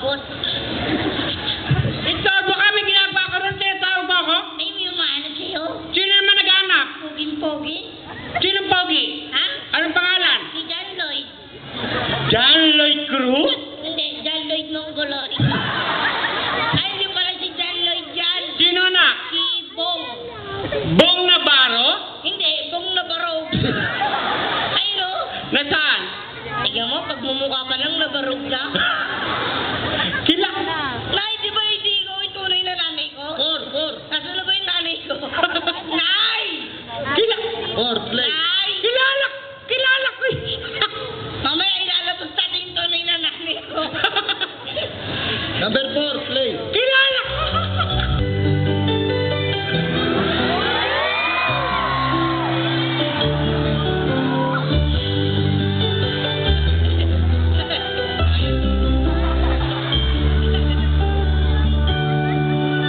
tapos. Ito, baka may ginagawa ka rin sa'yo. Tawag ba ako? Ay, may umahanap sa'yo. Sino naman nag-anak? Puging-pogi. Sinong pogi? Ha? Anong pangalan? Si John Lloyd. John Lloyd Cruz? Hindi, John Lloyd Mongolon. Ay, hindi pala si John Lloyd yan. Sino na? Si Bong. Bong Navarro? Hindi, Bong Nabarog. Ay, no? Nasaan? Tingnan mo, pagmumukha pa lang nabarog na. Kila? Nay, di ba hindi ko yung tunay na nanay ko? Nasaan na ba yung nanay ko? Nay! Kila? Nay! Kilala ko eh. Mamaya ilalabas natin yung tunay na nanay ko. Number 4, play. Kilala ko.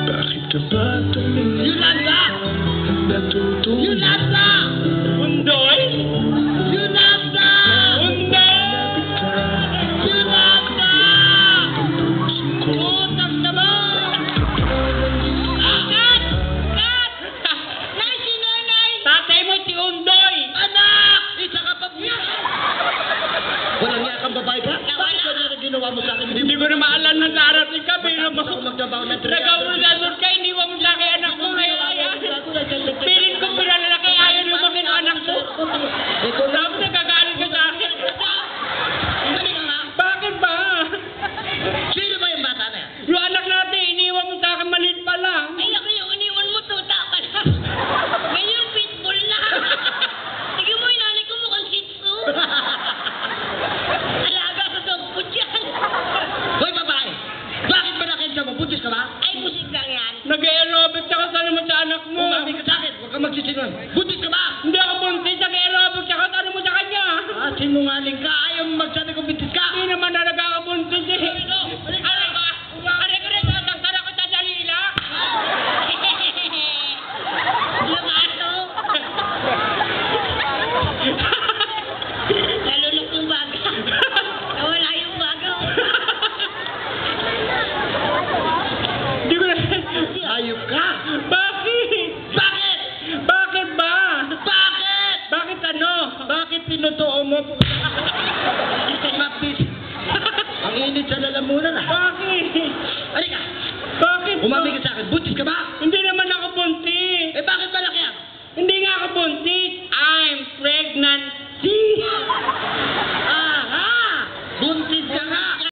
Bakit ka ba tumingin? Yolanda! Natutunan. Yolanda! Undoy? Yolanda! Undoy! Yolanda! Puso ko. Utang na ba? Kat! Kat! Nay, si nanay! Tatay mo si Undoy. Anak! Isa ka pa buya! Walang niya kang babae ka? Nawala. Bakit ganyan ang ginawa mo sa akin? Hindi ko na maalam na darating ka. Pero Matapos ako magtrabaho ng 3 nagawulgador ka, iniwan mo laki anak mo ngayon. Piling ko pinalalaki ayaw lumaki ng anak mo. Sabi nagagalit ka sa akin. Dali ka nga. Bakit ba? Sino ba yung bata na yan? Yung anak natin, iniwan mo sa akin maliit pa lang. Ay, ako yung iniwan mo, tuta ka na. Ngayon, pitbull na. Sige mo, yung nanay ko mukhang shih tzu. Alaga sa dog food yan. Hoy, babae! Bakit ba nakita mo? Buntis ka ba? Ay, musik lang yan. Nag-aerobic ka sana mo sa anak mo. Umami ka sa akin. Huwag kang magsisinungan. Buntis ka ba? Hindi ako buntis, nag-aerobic ka ano mo sa kanya. Ah, sinungaling ka. Ayaw mo magsabi kung buntis ka. Hindi naman talaga ako buntis eh. Aray ko, aray ko rin, tatangkan ako sa dalila. Yung aso. Nalunok yung baga. Nawala yung baga. Hindi ko na... Ayok ka. Bakit? Bakit? Bakit ba? Bakit? Bakit ano? Bakit tinutuo mo? Mapis. Ang init sa lalamunan ah. Bakit? Halika. Bakit? Umami ka sa akin. Buntis ka ba? Hindi naman ako buntis. Eh bakit malaki yan? Hindi nga ako buntis. I'm pregnant. Aha! Buntis ka nga!